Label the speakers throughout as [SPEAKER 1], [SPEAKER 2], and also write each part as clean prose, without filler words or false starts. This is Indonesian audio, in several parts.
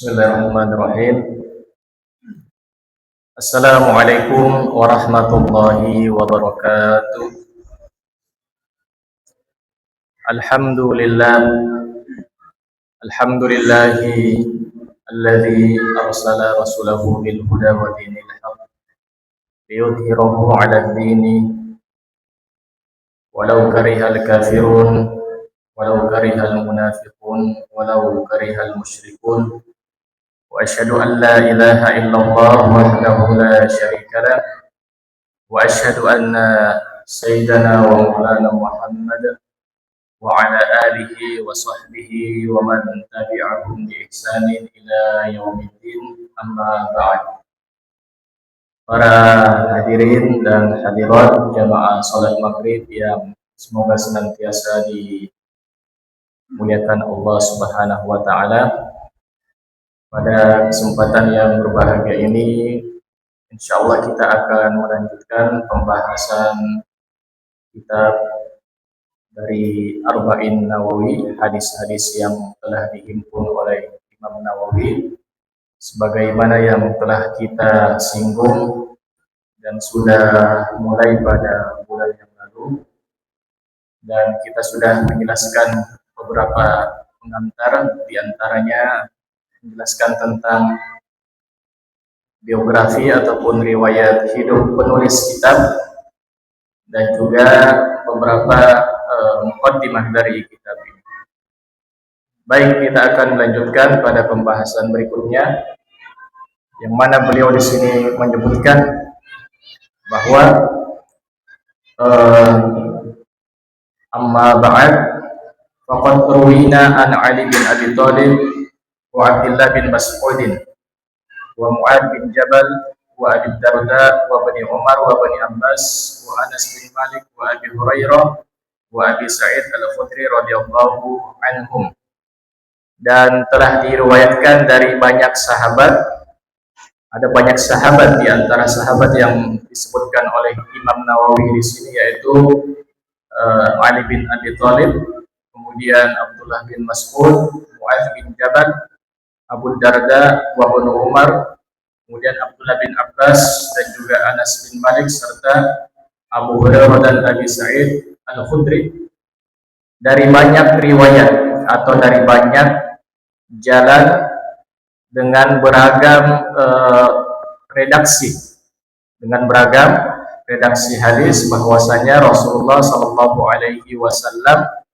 [SPEAKER 1] Bismillahirrahmanirrahim. Assalamualaikum warahmatullahi wabarakatuh. Alhamdulillah, alhamdulillahi alladzi arsala rasulahu bil huda wa dinil haqq liyudhhirahu 'ala ad-dini walau karihal kafirun walau karihal munafiqun walau karihal musyrikun. وأشهد أن لا إله إلا الله وحده لا شريك له وأشهد أن سيدنا ومولانا محمد وعلى آله وصحبه ومن تبعهم بإحسان إلى يوم الدين أما بعد. Para hadirin dan hadirat jamaah salat maghrib yang semoga senantiasa dimuliakan Allah Subhanahu wa taala. Pada kesempatan yang berbahagia ini, insya Allah kita akan melanjutkan pembahasan kitab dari Arba'in Nawawi, hadis-hadis yang telah dihimpun oleh Imam Nawawi, sebagaimana yang telah kita singgung dan sudah mulai pada bulan yang lalu, dan kita sudah menjelaskan beberapa pengantar, diantaranya menjelaskan tentang biografi ataupun riwayat hidup penulis kitab dan juga beberapa muqaddimah dari kitab ini. Baik, kita akan melanjutkan pada pembahasan berikutnya, yang mana beliau di sini menyebutkan bahwa amma ba'd faqad ruwina an Ali bin Abi Thalib wa Abdullah bin Mas'udin wa Mu'ad bin Jabal wa Abi Darda wa Bani Umar wa Bani Abbas wa Anas bin Malik wa Abi Hurairah wa Abi Sa'id Al-Khudri radhiyallahu anhum. Dan telah diriwayatkan dari banyak sahabat. Ada banyak sahabat di antara sahabat yang disebutkan oleh Imam Nawawi di sini, yaitu Ali bin Abi Thalib, kemudian Abdullah bin Mas'ud, Mu'adz bin Jabal, Abu Darda wa Ibnu Umar, kemudian Abdullah bin Abbas dan juga Anas bin Malik, serta Abu Hurairah dan Abi Sa'id Al-Khudri. Dari banyak riwayat atau dari banyak jalan dengan beragam redaksi, hadis, bahwasanya Rasulullah Shallallahu Alaihi Wasallam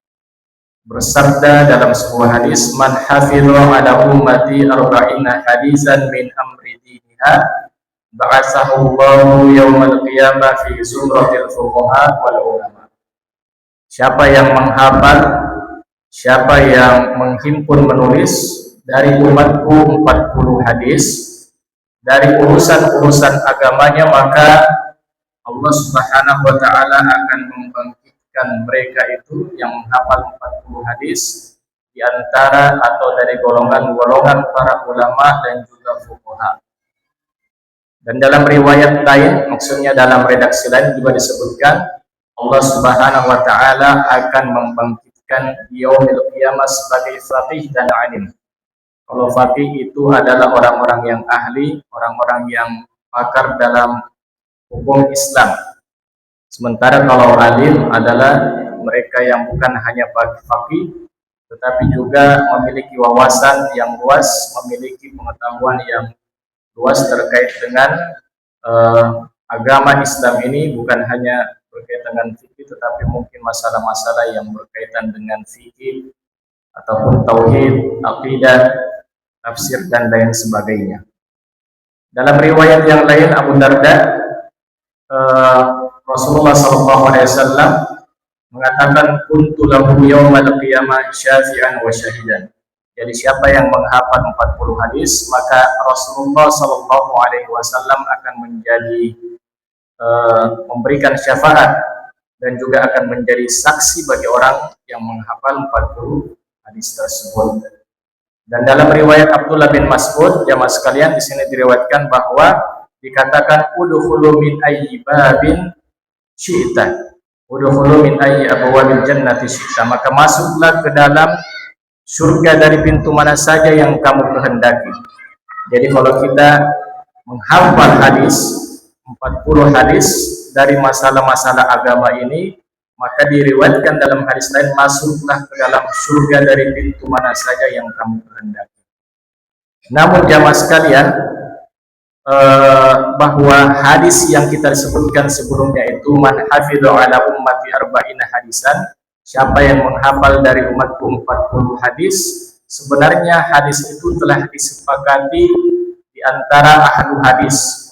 [SPEAKER 1] bersabda dalam sebuah hadis, man hafidha ala ummati arba'ina hadisan min amri diniha ba'athahu Allahu yaumal qiyamah fi zumratil fuqaha wal ulama. Siapa yang menghafal, siapa yang menghimpun menulis dari umatku 40 hadis dari urusan-urusan agamanya, maka Allah Subhanahu wa taala akan membangkitkan mereka itu yang menghafal 40 hadis di antara atau dari golongan-golongan para ulama dan juga fuqaha. Dan dalam riwayat lain, maksudnya dalam redaksi lain juga disebutkan Allah Subhanahu wa taala akan membangkitkan yaumil qiyamah sebagai faqih dan alim. Kalau faqih itu adalah orang-orang yang ahli, orang-orang yang pakar dalam hukum Islam. Sementara kalau alim adalah mereka yang bukan hanya faqih, tetapi juga memiliki wawasan yang luas, memiliki pengetahuan yang luas terkait dengan agama Islam ini, bukan hanya berkaitan dengan fikih, tetapi mungkin masalah-masalah yang berkaitan dengan fikih ataupun tauhid, aqidah, tafsir dan lain sebagainya. Dalam riwayat yang lain, Abu Darda, Rasulullah SAW mengatakan, kuntu lahu yaumal qiyamah syafi'an wa syahidan. Jadi siapa yang menghafal 40 hadis, maka Rasulullah SAW akan menjadi memberikan syafaat dan juga akan menjadi saksi bagi orang yang menghafal 40 hadis tersebut. Dan dalam riwayat Abdullah bin Mas'ud, jamaah sekalian, di sini diriwayatkan bahwa dikatakan udkhulu min ayyi babin syi'ta, udkhulu min ayyi abwabil jannati syi'ta, maka masuklah ke dalam surga dari pintu mana saja yang kamu kehendaki. Jadi kalau kita menghafal hadis 40 hadis dari masalah-masalah agama ini, maka diriwayatkan dalam hadis lain, masuklah ke dalam surga dari pintu mana saja yang kamu kehendaki. Namun jamaah sekalian, bahwa hadis yang kita sebutkan sebelumnya itu man hafidhu ala ummati arba'ina hadisan, siapa yang menghafal dari umatku 40 hadis, sebenarnya hadis itu telah disepakati di antara ahlu hadis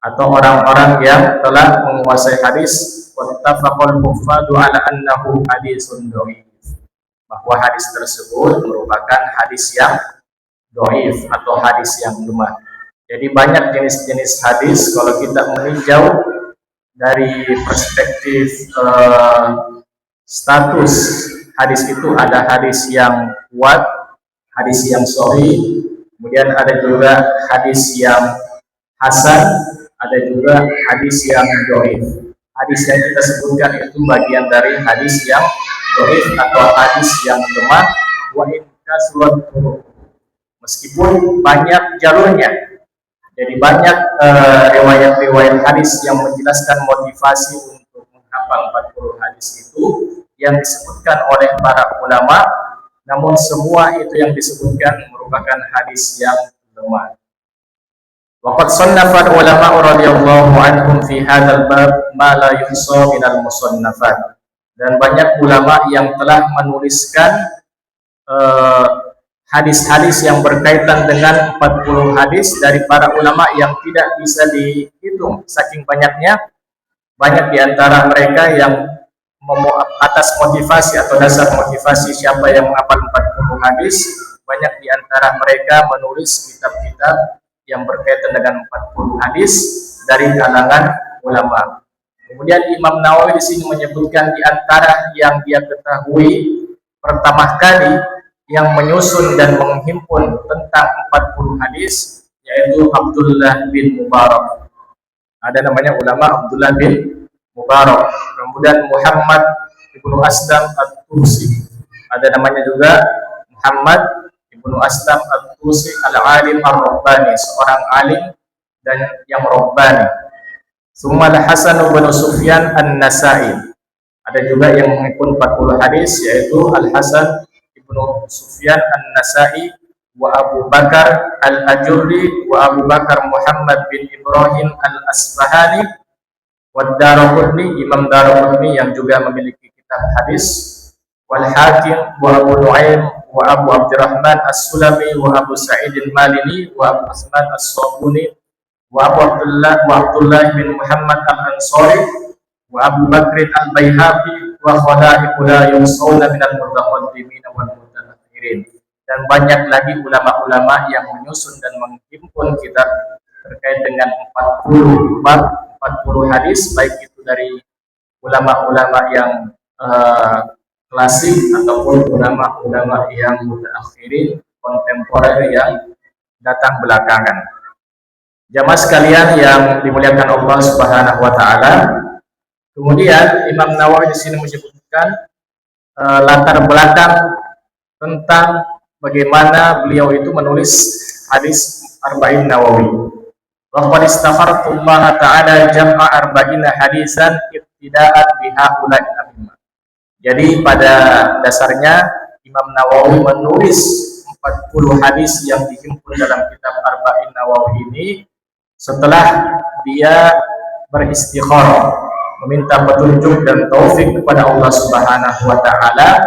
[SPEAKER 1] atau orang-orang yang telah menguasai hadis, wattafaqal huffadhu ala annahu hadisun dhaif, bahwa hadis tersebut merupakan hadis yang dhaif atau hadis yang lemah. Jadi banyak jenis-jenis hadis. Kalau kita meninjau dari perspektif status hadis, itu ada hadis yang kuat, hadis yang sahih, kemudian ada juga hadis yang hasan, ada juga hadis yang dhaif. Hadis yang kita sebutkan itu bagian dari hadis yang dhaif atau hadis yang lemah, wa in kasrat turuq, meskipun banyak jalurnya. Jadi banyak riwayat-riwayat hadis yang menjelaskan motivasi untuk menghafal 40 hadis itu yang disebutkan oleh para ulama, namun semua itu yang disebutkan merupakan hadis yang lemah. Waqad sannafa ulama radhiyallahu anhum fi hadzal bab ma la yuhsa minal musannafat. Dan banyak ulama yang telah menuliskan hadis-hadis yang berkaitan dengan 40 hadis dari para ulama yang tidak bisa dihitung saking banyaknya. Banyak di antara mereka yang atas motivasi atau dasar motivasi siapa yang menghafal 40 hadis, banyak di antara mereka menulis kitab-kitab yang berkaitan dengan 40 hadis dari kalangan ulama. Kemudian Imam Nawawi di sini menyebutkan di antara yang dia ketahui pertama kali yang menyusun dan menghimpun tentang 40 hadis, yaitu Abdullah bin Mubarak. Ada namanya ulama Abdullah bin Mubarak. Kemudian Muhammad ibnu Aslam at-Tusi. Ada namanya juga Muhammad ibnu Aslam at-Tusi al-alim ar-Rabbani, seorang alim dan yang Rabbani. Summa Hasan bin Sufyan an-Nasai. Ada juga yang menghimpun 40 hadis, yaitu Al-Hasan ibnu Sufyan an-Nasai wa Abu Bakar al-Ajurri wa Abu Bakar Muhammad bin Ibrahim al-Asfahani wa Daraqutni, Imam Daraqutni yang juga memiliki kitab hadis, wal Hakim wa Abu Nuaim wa Abu Abdurrahman as-Sulami wa Abu Sa'id al-Malini wa Abu Usman as-Sabuni wa Abdullah bin Muhammad al-Ansari wa Abu Bakr al-Baihaqi wa khalaiqu la yusawna minal mutaqaddimin wal mutaakhirin. Dan banyak lagi ulama-ulama yang menyusun dan menghimpun kitab terkait dengan 40 hadis, baik itu dari ulama-ulama yang klasik ataupun ulama-ulama yang mutaakhirin, kontemporer yang datang belakangan. Jamaah sekalian yang dimuliakan Allah Subhanahu wa taala, kemudian Imam Nawawi di sini menyebutkan latar belakang tentang bagaimana beliau itu menulis hadis Arba'in Nawawi. Wa qad istakhartu Allah ta'ala jam'a arba'ina hadisan ibtida'at biha ula'il a'immah. Jadi pada dasarnya Imam Nawawi menulis 40 hadis yang dihimpun dalam kitab Arba'in Nawawi ini setelah dia beristikharah, meminta petunjuk dan taufik kepada Allah Subhanahu wa taala,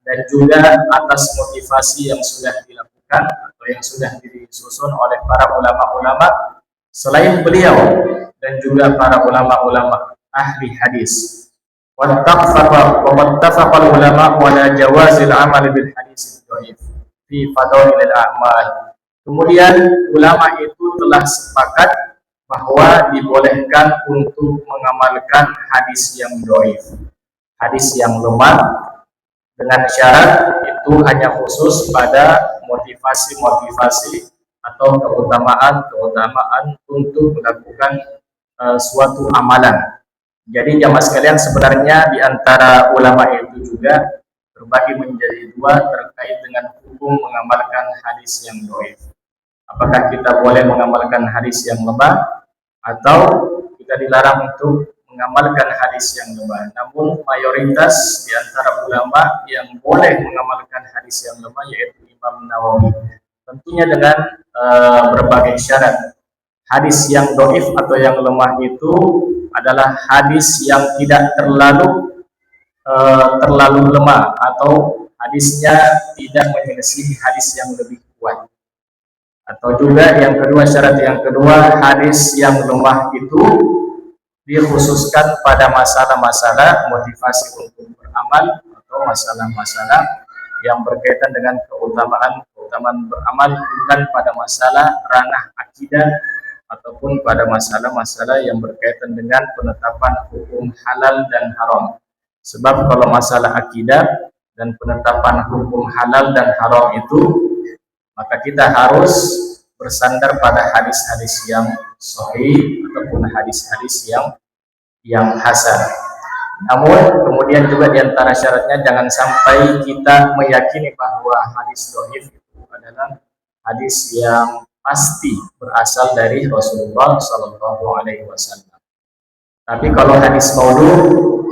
[SPEAKER 1] dan juga atas motivasi yang sudah dilakukan atau yang sudah disusun oleh para ulama-ulama selain beliau dan juga para ulama-ulama ahli hadis. Wattafaqal ulama ala jawazil amal bil hadis dhaif fi fadailil a'mal. Kemudian ulama itu telah sepakat bahwa dibolehkan untuk mengamalkan hadis yang dhaif, hadis yang lemah, dengan syarat itu hanya khusus pada motivasi-motivasi atau keutamaan untuk melakukan suatu amalan. Jadi jamaah sekalian, sebenarnya di antara ulama itu juga terbagi menjadi dua terkait dengan hukum mengamalkan hadis yang dhaif. Apakah kita boleh mengamalkan hadis yang lemah atau kita dilarang untuk mengamalkan hadis yang lemah. Namun mayoritas di antara ulama yang boleh mengamalkan hadis yang lemah yaitu Imam Nawawi. Tentunya dengan berbagai syarat. Hadis yang dhaif atau yang lemah itu adalah hadis yang tidak terlalu lemah atau hadisnya tidak menyelesaikan hadis yang lebih kuat. Atau juga yang kedua, syarat yang kedua, hadis yang lemah itu dikhususkan pada masalah-masalah motivasi untuk beramal atau masalah-masalah yang berkaitan dengan keutamaan beramal, bukan pada masalah ranah akidah ataupun pada masalah-masalah yang berkaitan dengan penetapan hukum halal dan haram. Sebab kalau masalah akidah dan penetapan hukum halal dan haram itu, maka kita harus bersandar pada hadis-hadis yang sahih ataupun hadis-hadis yang hasan. Namun kemudian juga diantara syaratnya jangan sampai kita meyakini bahwa hadis dhaif itu adalah hadis yang pasti berasal dari Rasulullah Sallallahu Alaihi Wasallam. Tapi kalau hadis maudhu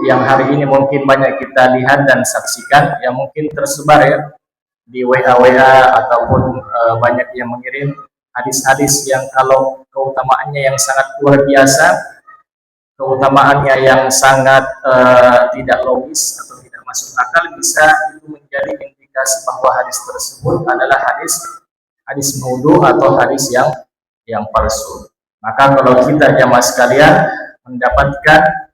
[SPEAKER 1] yang hari ini mungkin banyak kita lihat dan saksikan, yang mungkin tersebar ya di WA ataupun banyak yang mengirim hadis-hadis yang kalau keutamaannya yang sangat luar biasa, keutamaannya yang sangat tidak logis atau tidak masuk akal, bisa itu menjadi indikasi bahwa hadis tersebut adalah hadis maudhu atau hadis yang palsu. Maka kalau kita jamaah sekalian mendapatkan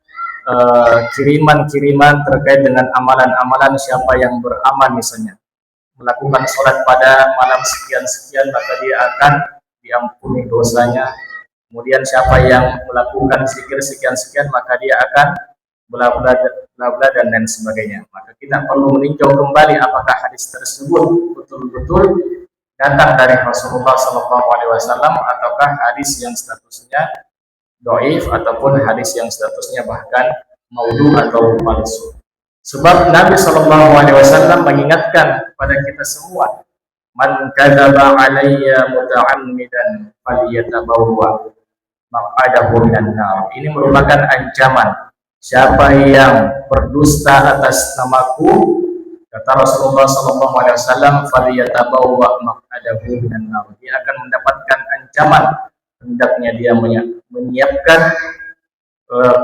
[SPEAKER 1] kiriman-kiriman terkait dengan amalan-amalan, siapa yang beramal misalnya melakukan sholat pada malam sekian-sekian, maka dia akan diampuni dosanya. Kemudian siapa yang melakukan zikir sekian-sekian, maka dia akan bla bla dan lain sebagainya. Maka kita perlu meninjau kembali apakah hadis tersebut betul-betul datang dari Rasulullah SAW ataukah hadis yang statusnya dhaif ataupun hadis yang statusnya bahkan maudhu atau palsu. Sebab Nabi SAW mengingatkan kepada kita semua, man kadzaba alayya muta'ammidan falyatabawwa maq'adahu minan nar. Ini merupakan ancaman. Siapa yang berdusta atas namaku, kata Rasulullah SAW, falyatabawwa maq'adahu minan nar. Dia akan mendapatkan ancaman, hendaknya dia menyiapkan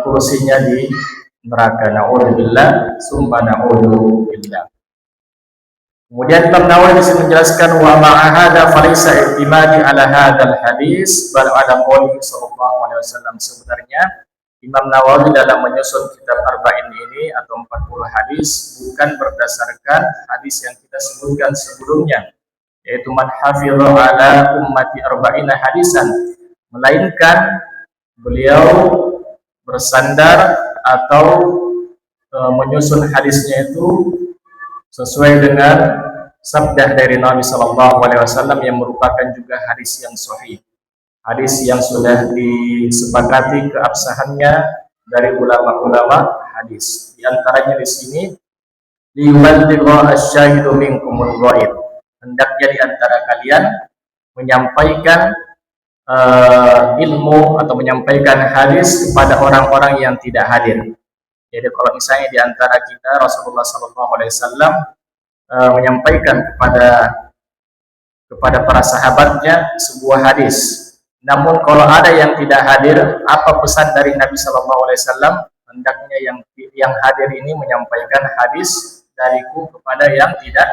[SPEAKER 1] kursinya di neraka. Na'udzubillah summa na'udzubillah. Kemudian Imam Nawawi menjelaskan wa ma'a hadza falaysa i'timadi ala hadzal hadis bal ala qouli sallallahu alaihi wasallam. Sebenarnya Imam Nawawi dalam menyusun kitab Arba'in ini atau 40 hadis bukan berdasarkan hadis yang kita sebutkan sebelumnya, yaitu man hafidha ala ummati arba'ina hadisan, melainkan beliau bersandar atau menyusun hadisnya itu sesuai dengan sabda dari Nabi Sallallahu Alaihi Wasallam yang merupakan juga hadis yang sahih, hadis yang sudah disepakati keabsahannya dari ulama-ulama hadis. Di antaranya di sini, liyuballigha asy-syahidu minkumul ghaib, hendaknya di antara kalian menyampaikan ilmu atau menyampaikan hadis kepada orang-orang yang tidak hadir. Jadi kalau misalnya di antara kita Rasulullah SAW menyampaikan kepada para sahabatnya sebuah hadis, namun kalau ada yang tidak hadir, apa pesan dari Nabi SAW? Hendaknya yang hadir ini menyampaikan hadis dariku kepada yang tidak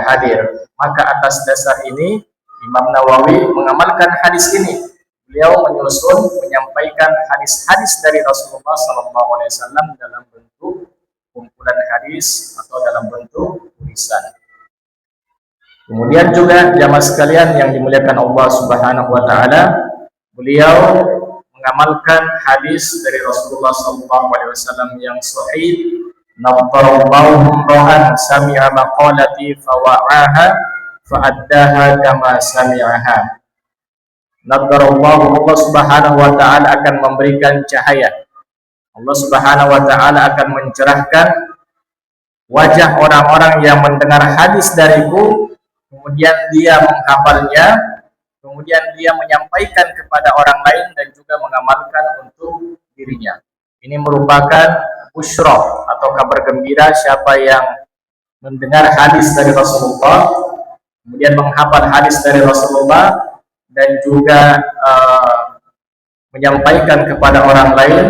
[SPEAKER 1] hadir. Maka atas dasar ini Imam Nawawi mengamalkan hadis ini. Beliau menyampaikan hadis-hadis dari Rasulullah SAW dalam bentuk kumpulan hadis atau dalam bentuk tulisan. Kemudian juga jamaah sekalian yang dimuliakan Allah Subhanahu wa taala, beliau mengamalkan hadis dari Rasulullah SAW yang sahih. Nadharallahu ra'an sami'a maqalati fawa'aha fa'addaha kama sami'aha. Nadharallahu, Allah Subhanahu wa taala akan memberikan cahaya. Allah Subhanahu wa taala akan mencerahkan wajah orang-orang yang mendengar hadis dariku, kemudian dia menghafalnya, kemudian dia menyampaikan kepada orang lain dan juga mengamalkan untuk dirinya. Ini merupakan busyra atau kabar gembira siapa yang mendengar hadis dari Rasulullah, kemudian menghafal hadis dari Rasulullah dan juga menyampaikan kepada orang lain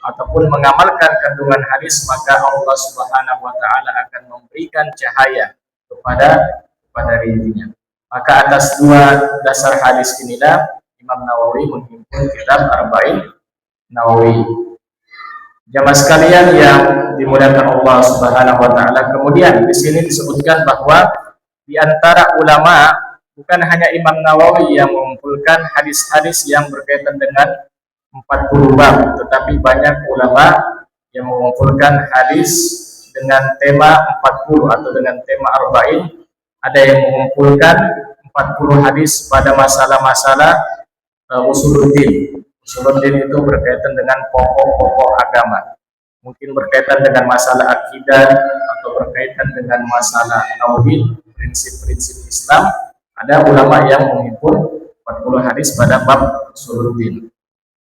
[SPEAKER 1] ataupun mengamalkan kandungan hadis, maka Allah Subhanahu wa taala akan memberikan cahaya kepada dirinya. Maka atas dua dasar hadis inilah Imam Nawawi menghimpun kitab Arba'in Nawawi. Jamaah sekalian yang dimuliakan Allah Subhanahu wa taala, kemudian di sini disebutkan bahwa di antara ulama bukan hanya Imam Nawawi yang mengumpulkan hadis-hadis yang berkaitan dengan 40 bab, tetapi banyak ulama yang mengumpulkan hadis dengan tema 40 atau dengan tema arba'in. Ada yang mengumpulkan 40 hadis pada masalah-masalah usuluddin. Usuluddin itu berkaitan dengan pokok-pokok agama. Mungkin berkaitan dengan masalah akidah atau berkaitan dengan masalah tauhid, prinsip-prinsip Islam. Ada ulama yang menghimpun 40 hadis pada bab usuluddin.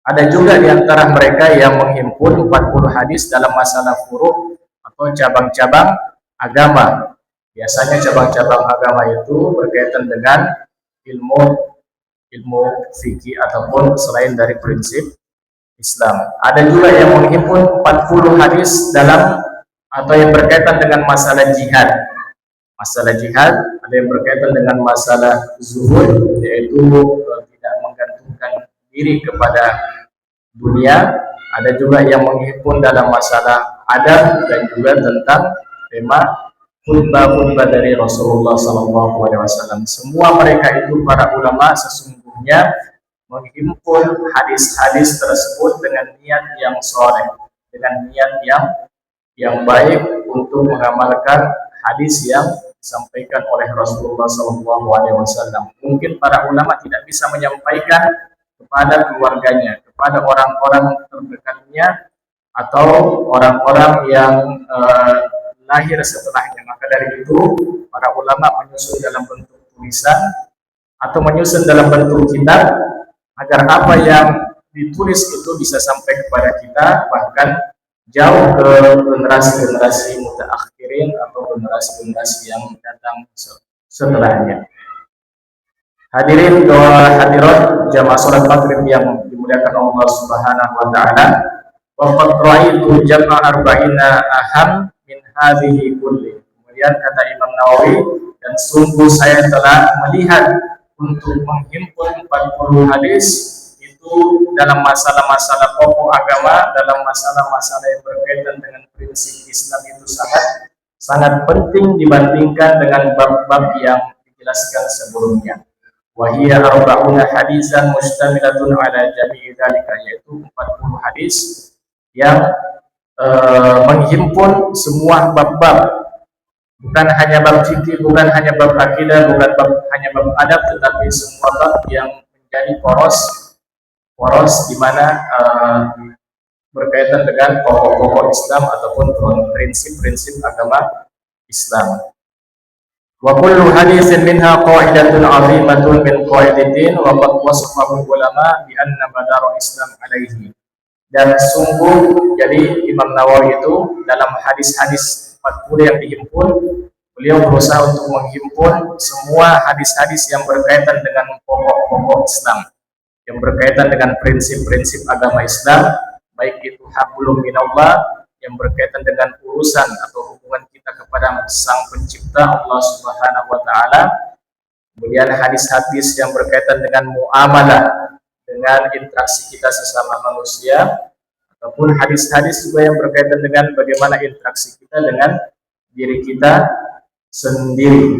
[SPEAKER 1] Ada juga di antara mereka yang menghimpun 40 hadis dalam masalah furu' atau cabang-cabang agama. Biasanya cabang-cabang agama itu berkaitan dengan ilmu fikih ataupun selain dari prinsip Islam. Ada juga yang menghimpun 40 hadis dalam atau yang berkaitan dengan masalah jihad. Masalah jihad, ada yang berkaitan dengan masalah zuhud, yaitu tidak menggantungkan diri kepada dunia. Ada juga yang menghimpun dalam masalah adab dan juga tentang tema khutbah-khutbah dari Rasulullah SAW. Semua mereka itu para ulama sesungguhnya menghimpun hadis-hadis tersebut dengan niat yang soleh, dengan niat yang baik untuk mengamalkan hadis yang disampaikan oleh Rasulullah SAW. Mungkin para ulama tidak bisa menyampaikan kepada keluarganya, kepada orang-orang terdekatnya atau orang-orang yang lahir setelahnya. Maka dari itu para ulama menyusun dalam bentuk tulisan atau menyusun dalam bentuk kitab agar apa yang ditulis itu bisa sampai kepada kita, bahkan jauh ke generasi-generasi mutaakhirin atau generasi-generasi yang datang setelahnya. Hadirin doa hadirat jamaah salat maghrib yang dimuliakan Allah Subhanahu wa taala, waqad ra'aitu jam'a arba'ina aham min hadhihi kulli. Kemudian kata Imam Nawawi, dan sungguh saya telah melihat untuk menghimpun 40 hadis itu dalam masalah-masalah pokok agama, dalam masalah-masalah yang berkaitan dengan prinsip Islam itu sangat penting dibandingkan dengan bab-bab yang dijelaskan sebelumnya. Wahia arba'una hadisan mustamilatun ala jami'i dzalika, yaitu 40 hadis yang menghimpun semua bab-bab, bukan hanya bab fikih, bukan hanya bab akidah, bukan hanya bab adab, tetapi semua bab yang menjadi poros di mana berkaitan dengan pokok-pokok Islam ataupun prinsip-prinsip agama Islam. Wa kullu haditsin minha qa'idatun 'azimatun min qa'idatin wa qad wasafahu ulama bi anna madar Islam alaihi. Dan sungguh jadi Imam Nawawi itu dalam hadis-hadis 40 yang dihimpun, beliau berusaha untuk menghimpun semua hadis-hadis yang berkaitan dengan pokok-pokok Islam, yang berkaitan dengan prinsip-prinsip agama Islam, baik itu hablum minallah yang berkaitan dengan urusan atau hubungan kita kepada Sang Pencipta Allah Subhanahu wa taala. Kemudian hadis-hadis yang berkaitan dengan muamalah, dengan interaksi kita sesama manusia, ataupun hadis-hadis juga yang berkaitan dengan bagaimana interaksi kita dengan diri kita sendiri.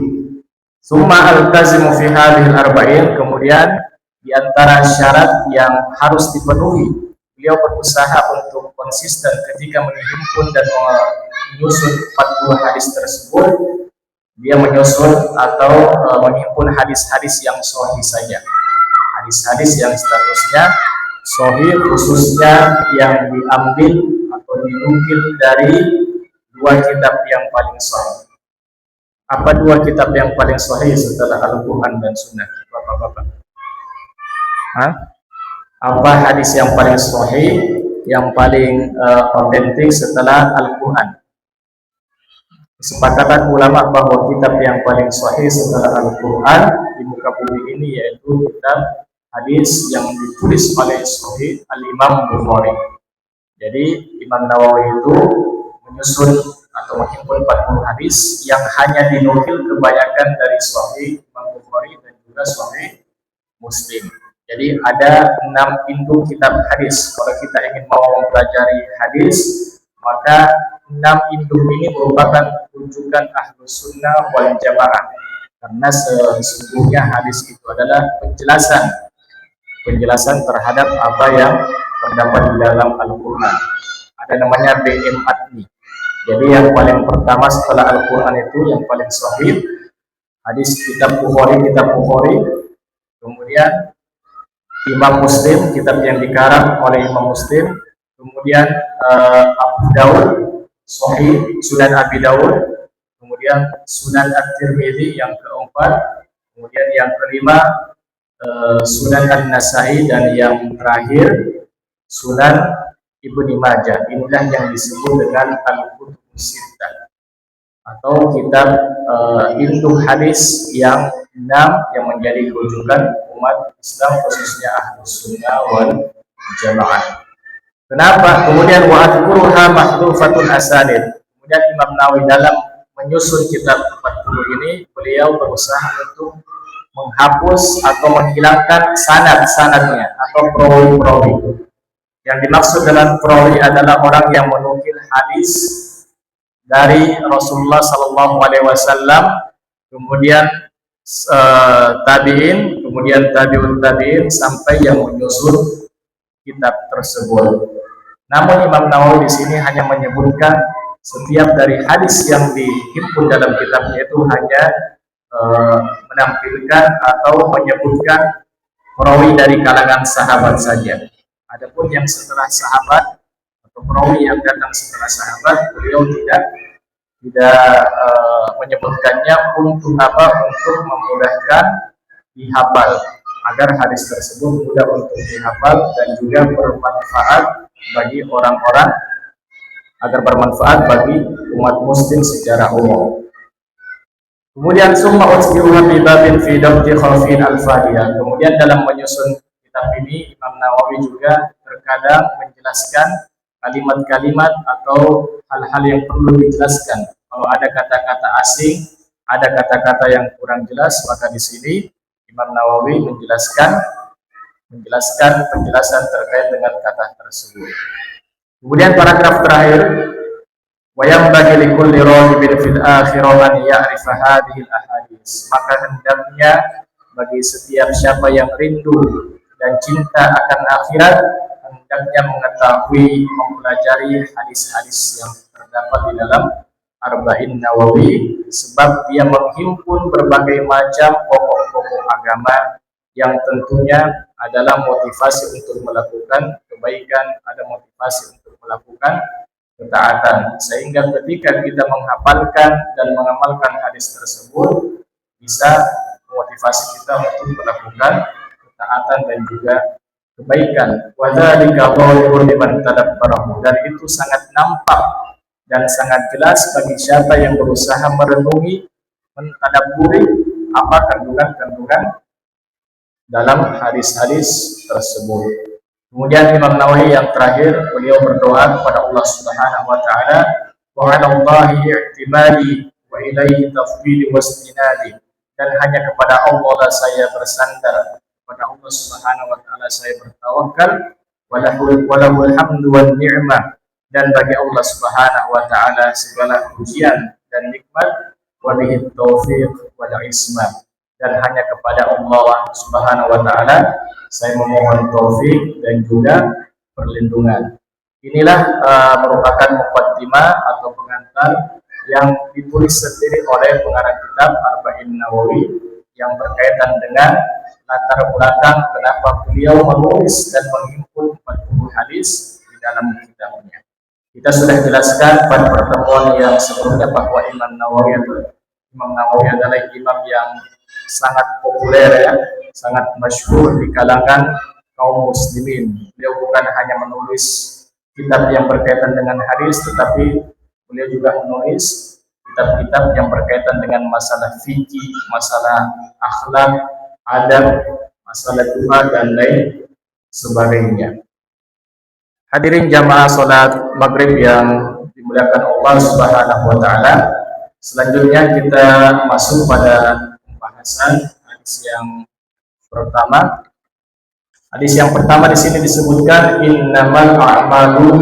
[SPEAKER 1] Summa altazimu fi hadhil arba'in, kemudian di antara syarat yang harus dipenuhi, beliau berusaha untuk konsisten ketika menghimpun dan menyusun 40 hadis tersebut. Dia menyusun atau menghimpun hadis-hadis yang sahih saja, hadis-hadis yang statusnya sahih, khususnya yang diambil atau dinukil dari dua kitab yang paling sahih. Apa dua kitab yang paling sahih setelah Al-Quran dan Sunnah, Bapak-bapak? Apa hadis yang paling sahih, yang paling otentik setelah Al-Quran? Kesepakatan ulama bahwa kitab yang paling sahih setelah Al-Quran di muka bumi ini yaitu kitab hadis yang ditulis oleh Sahih Al-Imam Bukhari. Jadi Imam Nawawi itu menyusun atau menghimpun 40 hadis yang hanya dinukil kebanyakan dari Sahih Imam Bukhari dan juga Sahih Muslim. Jadi ada 6 induk kitab hadis. Kalau kita ingin mau mempelajari hadis, maka 6 induk ini merupakan rujukan Ahlus Sunnah wal Jamaah. Karena sesungguhnya hadis itu adalah penjelasan terhadap apa yang terdapat di dalam Al-Quran. Ada namanya BM Adni. Jadi yang paling pertama setelah Al-Quran itu yang paling sahih hadis kitab Bukhari, kemudian Imam Muslim, kitab yang dikarang oleh Imam Muslim, kemudian Abu Daud, Sahih Sunan Abi Daud, kemudian Sunan At-Tirmidzi yang keempat, kemudian yang kelima Sunan An-Nasai, dan yang terakhir Sunan Ibnu Majah. Inilah yang disebut dengan Al-Kutubus Sittah atau kitab induk hadis yang 6 yang menjadi rujukan umat Islam khususnya Ahlus Sunnah wal Jamaah. Kenapa? Kemudian wa adkuruha mahdufatun asanid. Kemudian Imam Nawawi dalam menyusun kitab 40 ini beliau berusaha untuk menghapus atau menghilangkan sanad-sanadnya atau perawi-perawi. Yang dimaksud dengan perawi adalah orang yang menukil hadis dari Rasulullah Sallallahu Alaihi Wasallam, kemudian tabiin, kemudian tabiun tabiin sampai yang menyusun kitab tersebut. Namun Imam Nawawi di sini hanya menyebutkan setiap dari hadis yang dihimpun dalam kitabnya itu hanya menampilkan atau menyebutkan perawi dari kalangan sahabat saja. Adapun yang setelah sahabat atau perawi yang datang setelah sahabat, beliau tidak menyebutkannya untuk apa? Untuk memudahkan dihafal, agar hadis tersebut mudah untuk dihafal dan juga bermanfaat bagi orang-orang, agar bermanfaat bagi umat muslim secara umum. Kemudian summa usbiruha bi babin fi dabti khafin al-fadiyah. Kemudian dalam menyusun kitab ini Imam Nawawi juga terkadang menjelaskan kalimat-kalimat atau hal-hal yang perlu dijelaskan. Kalau ada kata-kata asing, ada kata-kata yang kurang jelas, maka di sini Imam Nawawi menjelaskan penjelasan terkait dengan kata tersebut. Kemudian paragraf terakhir, wa yanbaghi likulli raghibin fil akhirah an ya'rifa hadhihi al-ahadits. Maka hendaknya bagi setiap siapa yang rindu dan cinta akan akhirat, hendaknya mengetahui, mempelajari hadis-hadis yang terdapat di dalam Arba'in Nawawi, sebab dia menghimpun berbagai macam pokok-pokok agama yang tentunya adalah motivasi untuk melakukan kebaikan, ada motivasi untuk melakukan ketaatan, sehingga ketika kita menghafalkan dan mengamalkan hadis tersebut bisa motivasi kita untuk melakukan ketaatan dan juga kebaikan. Wa dzalika dhahirun liman tadabbarahu, dan itu sangat nampak dan sangat jelas bagi siapa yang berusaha merenungi, mentadabburi apa kandungan-kandungan dalam hadis-hadis tersebut. Kemudian Imam Nawawi yang terakhir, beliau berdoa kepada Allah Subhanahu wa taala, wa 'ala Allahi i'timadi wa ilaihi tafwidi wastinadi, dan hanya kepada Allah lah saya bersandar, kepada Allah Subhanahu wa taala saya bertawakal, walahul hamdu wan ni'mah, dan bagi Allah Subhanahu wa taala segala pujian dan nikmat, wa bihi taufiq wal ismah, dan hanya kepada Allah Subhanahu wa taala saya memohon taufik dan juga perlindungan. Inilah merupakan muqaddimah atau pengantar yang ditulis sendiri oleh pengarang kitab Arba'in Nawawi yang berkaitan dengan latar belakang kenapa beliau menulis dan menghimpun 40 hadis di dalam kitabnya. Kita sudah jelaskan pada pertemuan yang sebelumnya bahwa Imam Nawawi adalah imam yang sangat populer ya, sangat masyhur di kalangan kaum muslimin. Beliau bukan hanya menulis kitab yang berkaitan dengan hadis, tetapi beliau juga menulis kitab-kitab yang berkaitan dengan masalah fikih, masalah akhlak, adab, masalah doa dan lain sebagainya. Hadirin jamaah salat maghrib yang dimuliakan Allah Subhanahu wa taala. Selanjutnya kita masuk pada pembahasan hadis yang pertama. Hadis yang pertama di sini disebutkan innamal a'malu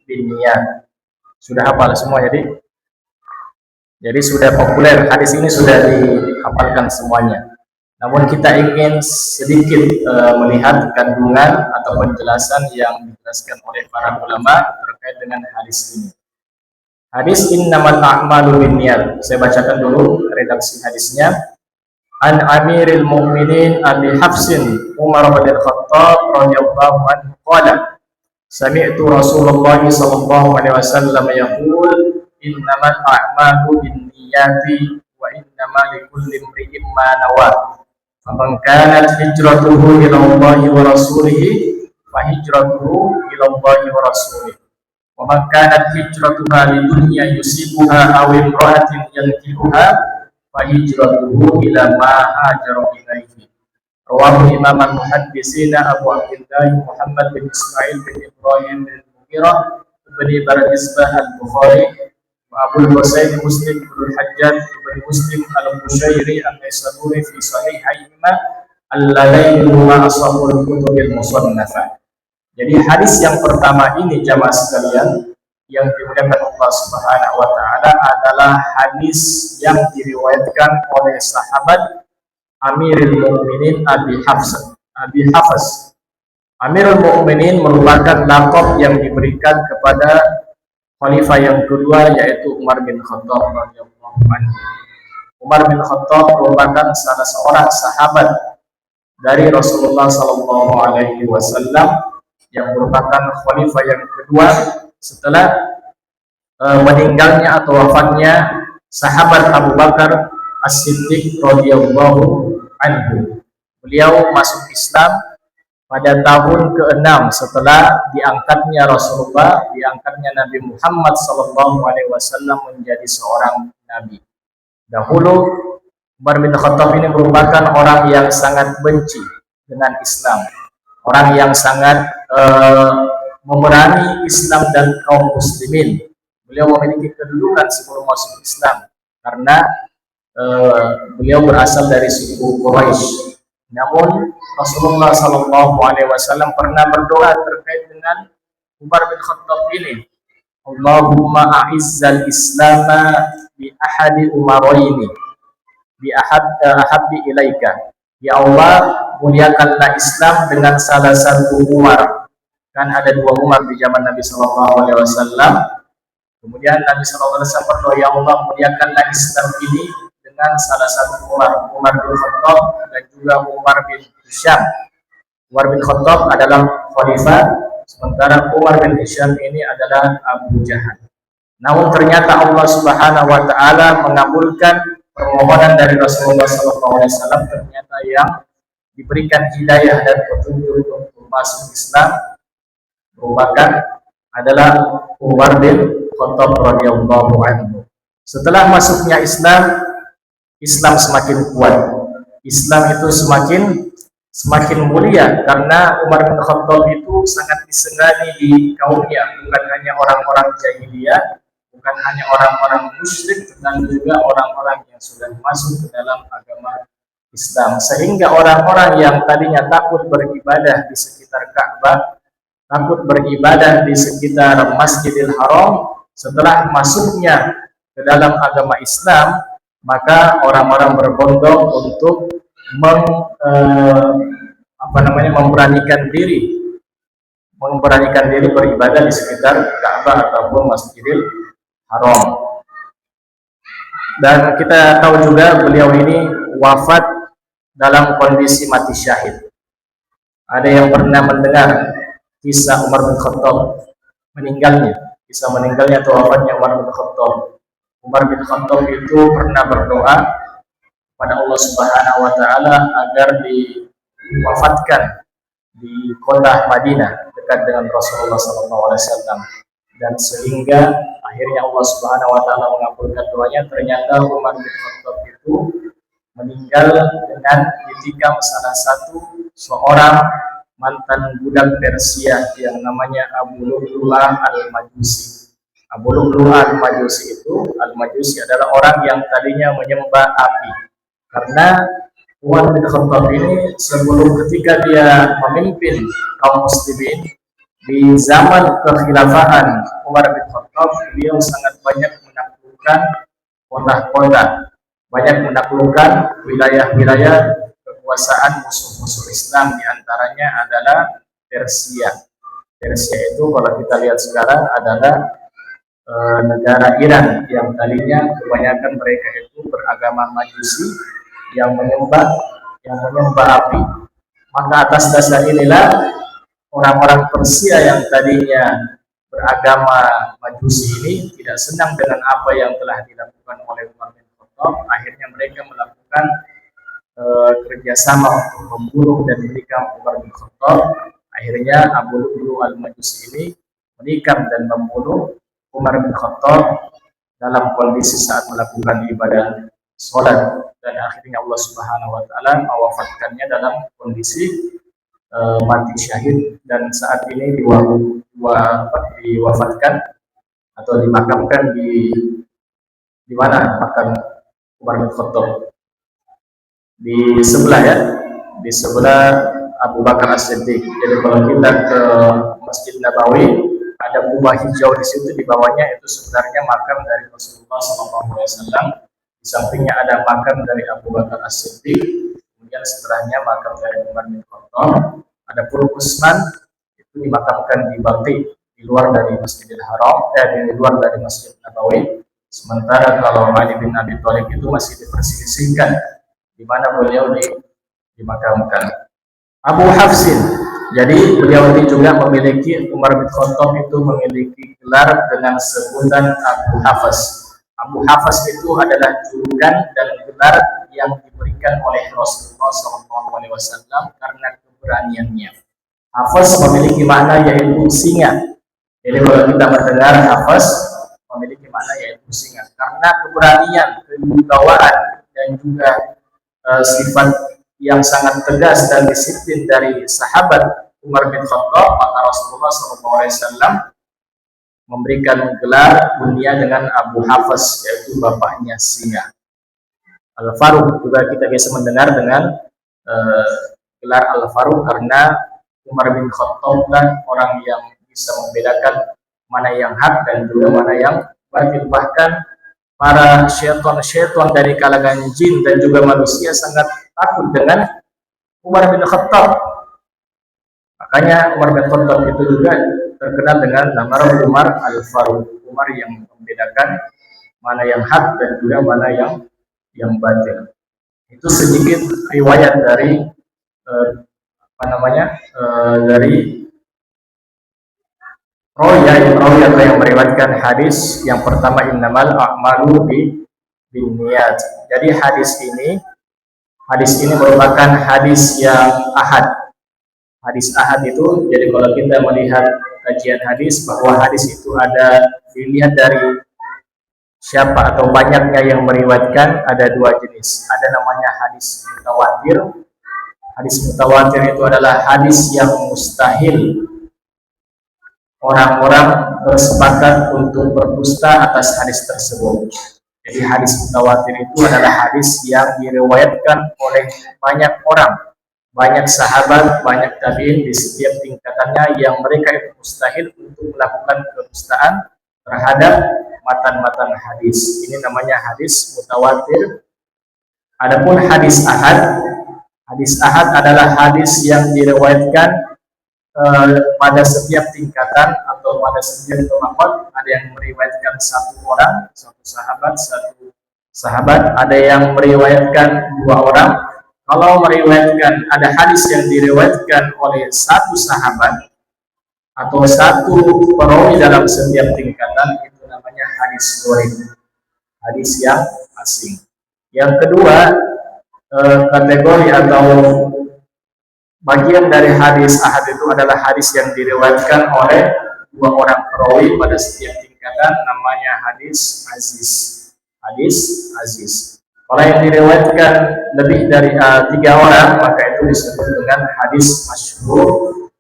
[SPEAKER 1] binniyat. Sudah hafal semua jadi? Jadi sudah populer, hadis ini sudah dihafalkan semuanya. Namun kita ingin sedikit melihat kandungan atau penjelasan yang dijelaskan oleh para ulama terkait dengan hadis ini. Hadis innamal a'malu binniyat. Saya bacakan dulu redaksi hadisnya. An Amiril Mu'minin Abi Hafsin Umar bin Khattab radhiyallahu anhu qala sami'tu Rasulullah sallallahu alaihi wasallam yaqul innamal a'malu binniyati wa innamal likulli imri'in ma nawa. Faman kanat hijratuhu ila Allahi wa rasulihi fa hijratuhu ila Allahi wa rasulihi. Wa man kanat hijratuha lidunya yusibuha aw imra'atin yankihuha fa hijratuhu ila ma hajara ilaihi. Rawahu Imam al-Muhadditsina Abu Abdillah Muhammad bin Ismail bin Ibrahim bin Mughirah bin Baradisbah al-Bukhari wa Abu Husain Muslim bin Hajjaj bin Muslim al-Bushairi an-Naisaburi fi sahihayhima alladaini huma asahul kutubil musannafah. Jadi hadis yang pertama ini jamaah sekalian yang dimuliakan Allah Subhanahu wa taala adalah hadis yang diriwayatkan oleh sahabat Amirul Mukminin Abi Hafs. Amirul Mukminin merupakan laqab yang diberikan kepada khalifah yang kedua yaitu Umar bin Khattab radhiyallahu anhu. Umar bin Khattab merupakan salah seorang sahabat dari Rasulullah sallallahu alaihi wasallam yang merupakan khalifah yang kedua setelah meninggalnya atau wafatnya sahabat Abu Bakar As-Siddiq radhiyallahu anhu. Beliau masuk Islam pada tahun ke-6 setelah diangkatnya Nabi Muhammad sallallahu alaihi wasallam menjadi seorang nabi. Dahulu Umar bin Khattab ini merupakan orang yang sangat benci dengan Islam, orang yang sangat memerangi Islam dan kaum muslimin. Beliau memiliki kedudukan sebelum masuk Islam karena beliau berasal dari suku Quraisy. Namun Rasulullah sallallahu alaihi wasallam pernah berdoa terkait dengan Umar bin Khattab ini. Allahumma a'izzal islama bi ahadi umaraini bi ahabbi ilaika. Ya Allah, muliakanlah Islam dengan salah satu Umar. Kan ada dua Umar di zaman Nabi sallallahu alaihi wasallam. Kemudian Nabi sallallahu alaihi wasallam berdoa, ya Allah, muliakanlah Islam ini dengan salah satu Umar bin Khattab dan juga Umar bin Hisham. Umar bin Khattab adalah khalifah, sementara Umar bin Hisham ini adalah Abu Jahal. Namun ternyata Allah Subhanahu wa taala mengabulkan permohonan dari Rasulullah SAW. Ternyata yang diberikan hidayah dan petunjuk untuk masuk Islam merupakan adalah Umar bin Khattab radhiyallahu anhu. Setelah masuknya Islam semakin kuat. Islam itu semakin mulia karena Umar bin Khattab itu sangat disegani di kaumnya, bukan hanya orang-orang jahiliyah, bukan hanya orang-orang musyrik, tetapi juga orang-orang yang sudah masuk ke dalam agama Islam. Sehingga orang-orang yang tadinya takut beribadah di sekitar Ka'bah, takut beribadah di sekitar Masjidil Haram, setelah masuknya ke dalam agama Islam, maka orang-orang berbondong untuk memberanikan diri beribadah di sekitar Ka'bah ataupun Masjidil Haram. Dan kita tahu juga beliau ini wafat dalam kondisi mati syahid. Ada yang pernah mendengar kisah Umar bin Khattab meninggalnya? bisa meninggalnya atau wafatnya Umar bin Khattab. Umar bin Khattab itu pernah berdoa pada Allah Subhanahu wa taala agar diwafatkan di kota Madinah dekat dengan Rasulullah SAW, dan sehingga akhirnya Allah Subhanahu wa taala mengabulkan doanya. Ternyata Umar bin Khattab itu meninggal dengan ditikam salah satu seorang mantan budak Persia yang namanya Abu Lu'lu'ah al-Majusi. Abu Lu'lu'ah al-Majusi adalah orang yang tadinya menyembah api, karena Umar bin Khattab ini sebelum ketika dia memimpin kaum muslimin di zaman kekhilafahan Umar bin Khattab, beliau sangat banyak menaklukkan kota-kota, banyak menaklukkan wilayah-wilayah kekuasaan musuh-musuh Islam, diantaranya adalah Persia. Persia itu kalau kita lihat sekarang adalah negara Iran yang tadinya kebanyakan mereka itu beragama Majusi yang menyembah api. Maka atas dasar inilah orang-orang Persia yang tadinya beragama Majusi ini tidak senang dengan apa yang telah dilakukan oleh Umar bin Khattab. Akhirnya mereka melakukan kerjasama untuk membunuh dan menikam Umar bin Khattab. Akhirnya Abu Lu'lu'ah al-Majusi ini menikam dan membunuh Umar bin Khattab dalam kondisi saat melakukan ibadah sholat, dan akhirnya Allah Subhanahu wa taala mewafatkannya dalam kondisi mati syahid, dan saat ini diwafatkan atau dimakamkan di mana makam Umar bin Khattab? Di sebelah ya, di sebelah Abu Bakar As-Siddiq. Jadi kalau kita ke Masjid Nabawi, ada kubah hijau di situ, di bawahnya itu sebenarnya makam dari Rasulullah SAW. Di sampingnya ada makam dari Abu Bakar As-Siddiq, kemudian setelahnya makam dari Umar bin Khattab. Adapun Utsman itu dimakamkan di Baqi, di luar dari Masjidil Haram, di luar dari Masjid Nabawi. Sementara kalau Ali bin Abi Thalib itu masih diperselisihkan di mana beliau dimakamkan. Abu Hafsin, jadi beliau ini juga memiliki, Umar bin Khattab itu memiliki gelar dengan sebutan Abu Hafs. Abu Hafs itu adalah julukan dan gelar yang diberikan oleh Rasulullah SAW karena keberaniannya. Hafs memiliki makna yaitu singa. Jadi kalau kita mendengar Hafs memiliki makna yaitu singa, karena keberanian, kewibawaan, dan juga sifat yang sangat tegas dan disiplin dari sahabat Umar bin Khattab, maka Rasulullah SAW memberikan gelar dunia dengan Abu Hafs, yaitu bapaknya singa. Al-Faruq juga kita bisa mendengar dengan gelar Al-Faruq, karena Umar bin Khattab kan orang yang bisa membedakan mana yang hak dan juga mana yang batil. Bahkan para syaitan dari kalangan jin dan juga manusia sangat takut dengan Umar bin Khattab. Makanya Umar bin Khattab itu juga terkenal dengan nama Umar Al-Faruq, Umar yang membedakan mana yang hak dan juga mana yang batil. Itu sedikit riwayat dari dari rawi yang meriwayatkan hadis. Yang pertama, innamal a'malu binniyat. Jadi hadis ini merupakan hadis yang ahad. Hadis ahad itu, jadi kalau kita melihat kajian hadis, bahwa hadis itu ada dilihat dari siapa atau banyaknya yang meriwayatkan, ada dua jenis. Ada namanya hadis mutawatir. Hadis mutawatir itu adalah hadis yang mustahil orang-orang bersepakat untuk berdusta atas hadis tersebut. Jadi hadis mutawatir itu adalah hadis yang diriwayatkan oleh banyak orang, banyak sahabat, banyak tabi'in di setiap tingkatannya, yang mereka itu mustahil untuk melakukan kedustaan terhadap matan-matan hadis. Ini namanya hadis mutawatir. Adapun hadis ahad adalah hadis yang diriwayatkan pada setiap tingkatan atau pada setiap tempat. Ada yang meriwayatkan satu orang, satu sahabat, ada yang meriwayatkan dua orang. Kalau meriwayatkan, ada hadis yang diriwayatkan oleh satu sahabat, atau satu perawi dalam setiap tingkatan, itu namanya hadis gharib, hadis yang asing. Yang kedua, kategori atau bagian dari hadis ahad itu adalah hadis yang diriwayatkan oleh dua orang perawi pada setiap tingkatan, namanya hadis aziz. Hadis aziz. Kalau yang diriwayatkan lebih dari tiga orang, maka itu disebut dengan hadis masyhur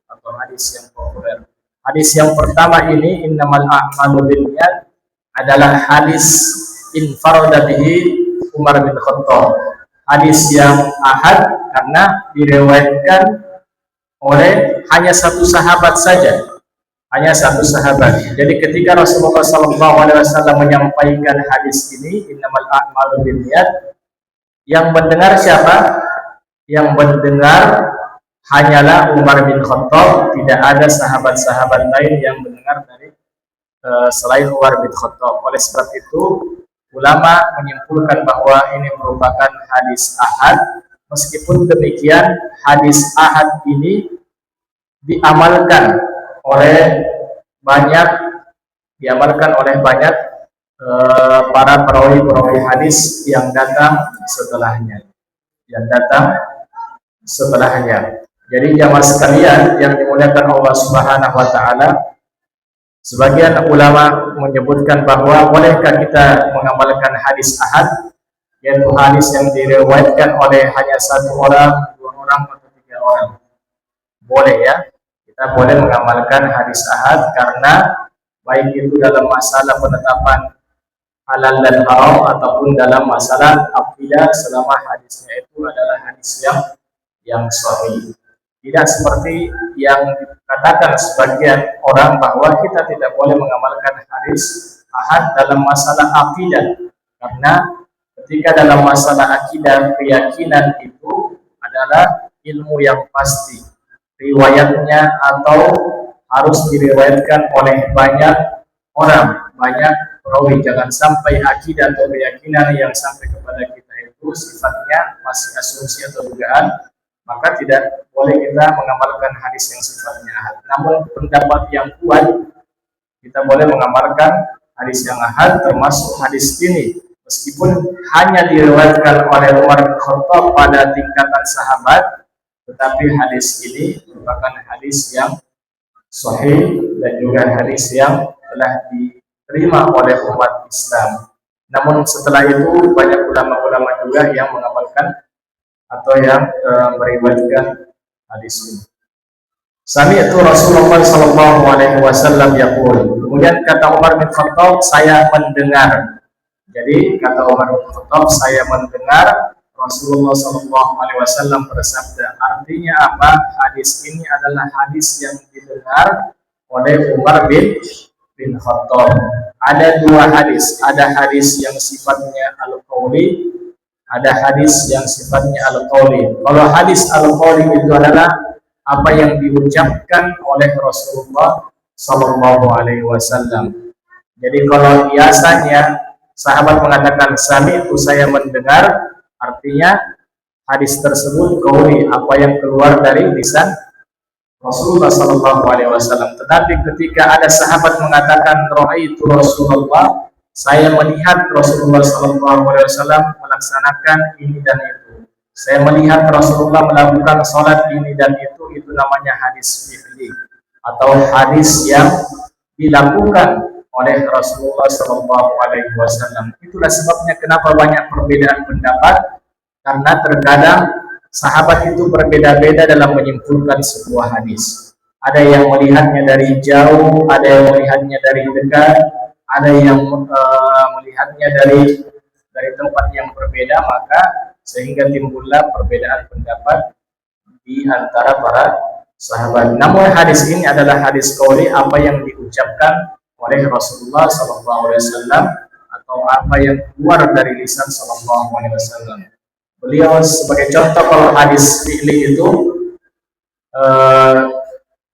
[SPEAKER 1] atau hadis yang populer. Hadis yang pertama ini, innamal a'malu binniyat, adalah hadis infarada bihi Umar bin Khattab. Hadis yang ahad karena diriwayatkan oleh hanya satu sahabat saja, hanya satu sahabat. Jadi ketika Rasulullah SAW menyampaikan hadis ini, innamal a'malu binniyat, yang mendengar siapa? Yang mendengar hanyalah Umar bin Khattab, tidak ada sahabat-sahabat lain yang mendengar dari selain Umar bin Khattab. Oleh sebab itu, ulama menyimpulkan bahwa ini merupakan hadis ahad. Meskipun demikian, hadis ahad ini diamalkan oleh banyak para perawi hadis yang datang setelahnya. Jadi jamaah sekalian yang dimuliakan Allah Subhanahu wa taala, sebagian ulama menyebutkan bahwa bolehkah kita mengamalkan hadis ahad, yaitu hadis yang diriwayatkan oleh hanya satu orang, dua orang, atau tiga orang. Boleh ya, kita boleh mengamalkan hadis ahad karena baik itu dalam masalah penetapan halal dan haram ataupun dalam masalah akidah, selama hadisnya itu adalah hadis yang sahih. Tidak seperti yang dikatakan sebagian orang bahwa kita tidak boleh mengamalkan hadis ahad dalam masalah akidah, karena ketika dalam masalah akidah, keyakinan itu adalah ilmu yang pasti, riwayatnya atau harus diriwayatkan oleh banyak orang, banyak perawi. Jangan sampai akidah atau keyakinan yang sampai kepada kita itu sifatnya masih asumsi atau dugaan, maka tidak boleh kita mengamalkan hadis yang sifatnya ahad. Namun pendapat yang kuat, kita boleh mengamalkan hadis yang ahad, termasuk hadis ini, meskipun hanya diriwayatkan oleh Umar bin Khattab pada tingkatan sahabat, tetapi hadis ini merupakan hadis yang sahih dan juga hadis yang telah diterima oleh umat Islam. Namun setelah itu banyak ulama-ulama juga yang mengamalkan atau yang meriwayatkan hadis ini. Sami'tu Rasulullah sallallahu alaihi wasallam yaqul. Kemudian kata Umar bin Khattab, saya mendengar. Jadi kata Umar bin Khattab, saya mendengar Rasulullah sallallahu alaihi wasallam bersabda. Artinya apa? Hadis ini adalah hadis yang didengar oleh Umar bin Khattab. Ada dua hadis, ada hadis yang sifatnya al-qauli, ada hadis yang sifatnya al-qauli. Kalau hadis al-qauli itu adalah apa yang diucapkan oleh Rasulullah sallallahu alaihi wasallam. Jadi kalau biasanya sahabat mengatakan sami'tu, saya mendengar, artinya hadis tersebut qauli, apa yang keluar dari lisan Rasulullah sallallahu alaihi wasallam. Tetapi ketika ada sahabat mengatakan ra'aitu Rasulullah, saya melihat Rasulullah sallallahu alaihi wasallam melaksanakan ini dan itu, saya melihat Rasulullah melakukan salat ini dan itu namanya hadis fi'li atau hadis yang dilakukan oleh Rasulullah sallallahu alaihi wasallam. Itulah sebabnya kenapa banyak perbedaan pendapat, karena terkadang sahabat itu berbeda-beda dalam menyimpulkan sebuah hadis. Ada yang melihatnya dari jauh, ada yang melihatnya dari dekat, ada yang melihatnya dari tempat yang berbeda, maka sehingga timbullah perbedaan pendapat di antara para sahabat. Namun hadis ini adalah hadis qauli, apa yang diucapkan oleh Rasulullah SAW atau apa yang keluar dari lisan SAW. Beliau sebagai contoh, kalau hadis fi'li itu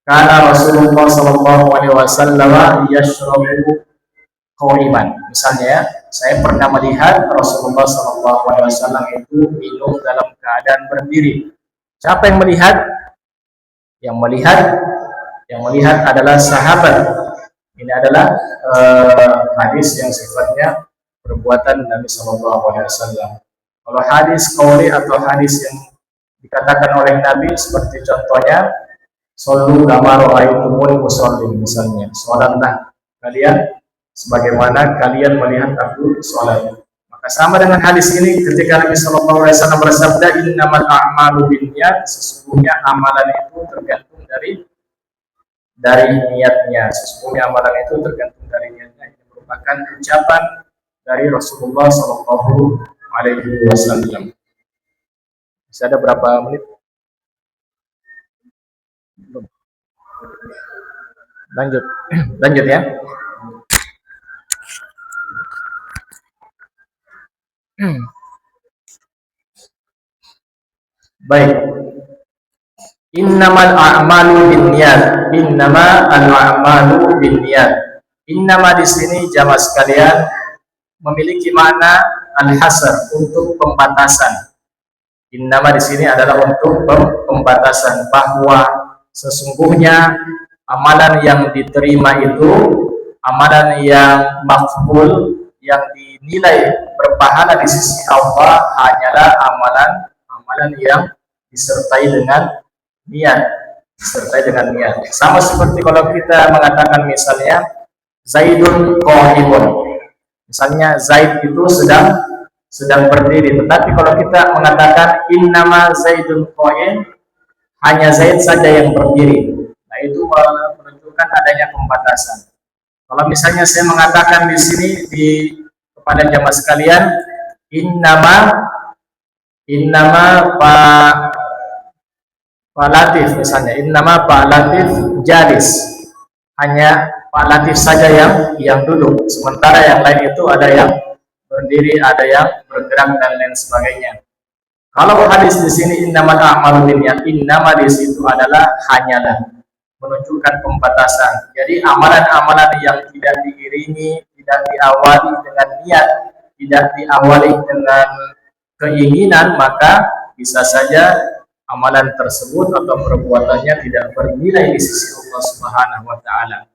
[SPEAKER 1] karena Rasulullah SAW yashrabu qa'iman. Misalnya, saya pernah melihat Rasulullah SAW itu minum dalam keadaan berdiri. Siapa yang melihat? Yang melihat Yang melihat adalah sahabat. Ini adalah hadis yang sifatnya perbuatan Nabi Shallallahu Alaihi Wasallam. Kalau hadis qauli atau hadis yang dikatakan oleh Nabi seperti contohnya sallu kama ra'aitumuni usolli, misalnya salatlah kalian sebagaimana kalian melihat aku salat. Maka sama dengan hadis ini ketika Nabi Shallallahu Alaihi Wasallam bersabda innamal a'malu binniyat, sesungguhnya amalan itu tergantung dari niatnya. Sesungguhnya amalan itu tergantung dari niatnya. Ini merupakan ucapan dari Rasulullah Shallallahu Alaihi Wasallam. Bisa ada berapa menit? Lanjut, lanjut ya. Baik. Innamal a'malu binniyat. Innama al-a'malu binniyat. Innama di sini jamaah sekalian memiliki makna al-hasr, untuk pembatasan. Innama di sini adalah untuk pembatasan, bahwa sesungguhnya amalan yang diterima itu, amalan yang makbul, yang dinilai berpahala di sisi Allah hanyalah amalan yang disertai dengan niat, sama seperti kalau kita mengatakan misalnya Zaidun qa'imun, misalnya Zaid itu sedang berdiri, tetapi kalau kita mengatakan innama Zaidun qa'im, hanya Zaid saja yang berdiri, nah itu menunjukkan adanya pembatasan. Kalau misalnya saya mengatakan di sini kepada jamaah sekalian innama Pak Latif, misalnya innama Pak Latif jalis, hanya Pak Latif saja yang duduk, sementara yang lain itu ada yang berdiri, ada yang bergerak dan lain sebagainya. Kalau hadis di sini innamal a'malu binniyat, innama di situ adalah hanyalah, menunjukkan pembatasan. Jadi amalan-amalan yang tidak diiringi, tidak diawali dengan niat, tidak diawali dengan keinginan, maka bisa saja amalan tersebut atau perbuatannya tidak bernilai di sisi Allah Subhanahu wa taala.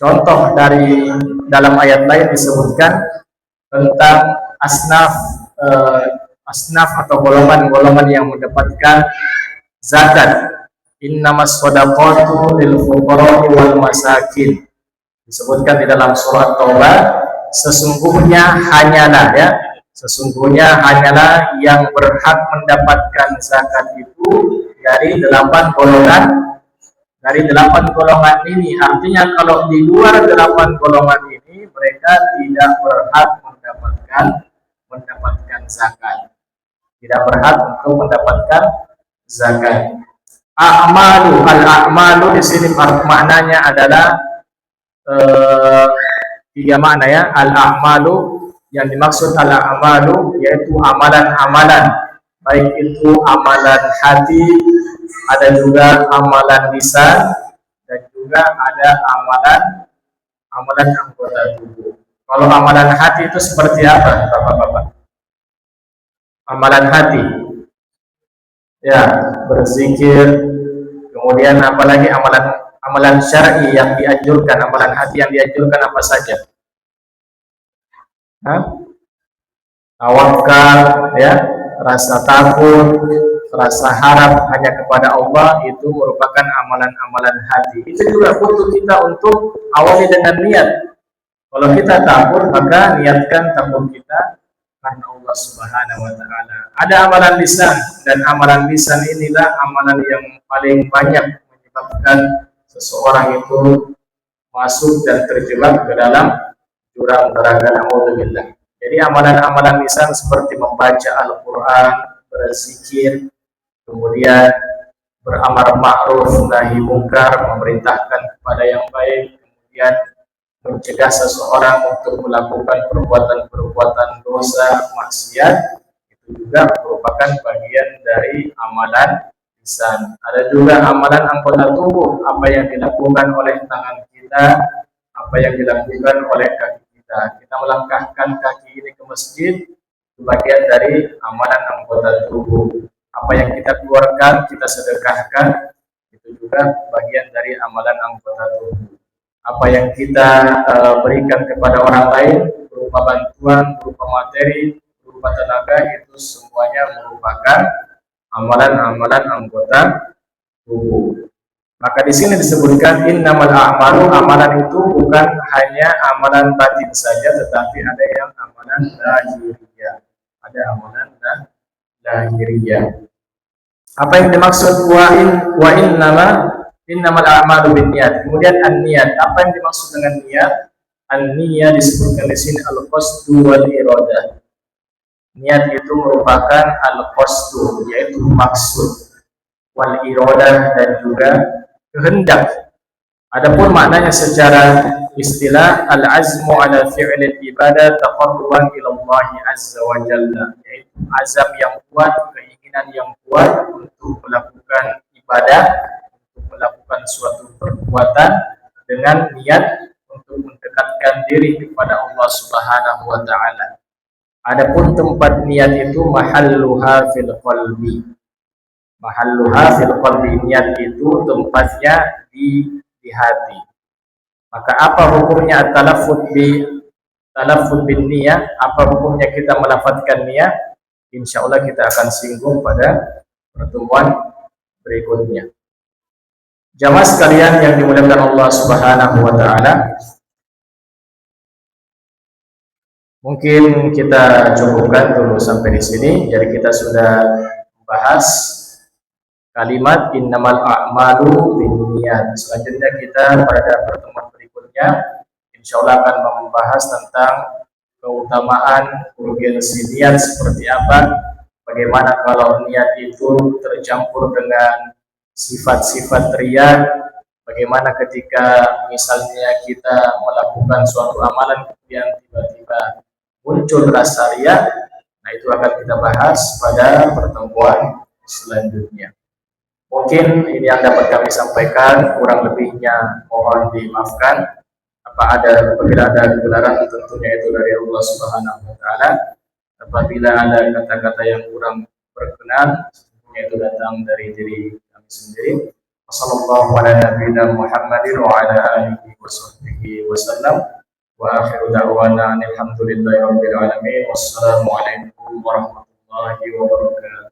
[SPEAKER 1] Contoh dari dalam ayat lain disebutkan tentang asnaf atau golongan-golongan yang mendapatkan zakat. Innamas shadaqatu lil fuqara'i wal masakin. Disebutkan di dalam surat Taubah, sesungguhnya hanyalah yang berhak mendapatkan zakat itu dari 8 golongan ini. Artinya kalau di luar 8 golongan ini mereka tidak berhak mendapatkan zakat. Tidak berhak untuk mendapatkan zakat. Al-a'malu di sini maknanya adalah 3 makna ya. Al-a'malu, yang dimaksud al-a'malu yaitu amalan-amalan, baik itu amalan hati, ada juga amalan lisan, dan juga ada amalan anggota tubuh. Kalau amalan hati itu seperti apa, Bapak-bapak? Amalan hati, ya, berzikir, kemudian apalagi amalan syar'i yang dianjurkan, amalan hati yang dianjurkan apa saja? Tawakal, ya, rasa takut, rasa harap hanya kepada Allah, itu merupakan amalan-amalan hati. Itu juga butuh kita untuk awali dengan niat. Kalau kita takut, maka niatkan takut kita karena Allah Subhanahu wa taala. Ada amalan lisan, dan amalan lisan inilah amalan yang paling banyak menyebabkan seseorang itu masuk dan terjebak ke dalam jurang neraka, naudzubillah. Jadi amalan-amalan lisan seperti membaca Al-Qur'an, berzikir, kemudian beramar ma'ruf nahi mungkar, memerintahkan kepada yang baik, kemudian mencegah seseorang untuk melakukan perbuatan-perbuatan dosa, maksiat, itu juga merupakan bagian dari amalan lisan. Ada juga amalan anggota tubuh, apa yang dilakukan oleh tangan kita, apa yang dilakukan oleh kaki kita. Kita melangkahkan kaki ini ke masjid, itu bagian dari amalan anggota tubuh. Apa yang kita keluarkan, kita sedekahkan, Itu juga bagian dari amalan anggota tubuh. Apa yang kita berikan kepada orang lain berupa bantuan, berupa materi, berupa tenaga, itu semuanya merupakan amalan-amalan anggota tubuh. Maka di sini disebutkan innamal a'malu, amalan itu bukan hanya amalan batin saja, tetapi ada yang amalan lahiriah. Ada amalan lahiriah. Apa yang dimaksud innamal a'malu binniyat. Kemudian an-niyat. Apa yang dimaksud dengan niat? An-niyat disebutkan di sini al-qasdu wal iradah. Niat itu merupakan al-qasdu, yaitu maksud, wal iradah, dan juga kehendak. Adapun maknanya secara istilah, al-azmu ala fi'lil ibadah taqarruban ila Allah azza wa jalla, yaitu azam yang kuat, keinginan yang kuat untuk melakukan ibadah, untuk melakukan suatu perbuatan dengan niat untuk mendekatkan diri kepada Allah Subhanahu wa taala. Adapun tempat niat itu mahalluha fil qalbi. Mahalluha fil qalbi, niat itu tempatnya di hati. Maka apa hukumnya at-talaffuz bin niyah? Apa hukumnya kita melafadzkan niat? Insyaallah kita akan singgung pada pertemuan berikutnya. Jamaah sekalian yang dimuliakan Allah Subhanahu wa taala, mungkin kita cukupkan dulu sampai di sini. Jadi kita sudah membahas kalimat innamal a'malu binniyat. Selanjutnya kita pada pertemuan berikutnya insyaallah akan membahas tentang keutamaan urgensi niat seperti apa. Bagaimana kalau niat itu tercampur dengan sifat-sifat riya. Bagaimana ketika misalnya kita melakukan suatu amalan kemudian tiba-tiba muncul rasa riya. Nah, itu akan kita bahas pada pertemuan selanjutnya. Mungkin ini yang dapat kami sampaikan, kurang lebihnya mohon dimaafkan. Apabila ada kebenaran tentunya itu dari Allah Subhanahu wa taala. Apabila ada kata-kata yang kurang berkenan, tentunya itu datang dari diri kami sendiri. Wassallallahu ala nabiyina Muhammadin wa ala alihi washabbihi wasallam. Wa akhiru da'wana alhamdulillahi rabbil alamin. Wassalamu alaikum warahmatullahi wabarakatuh.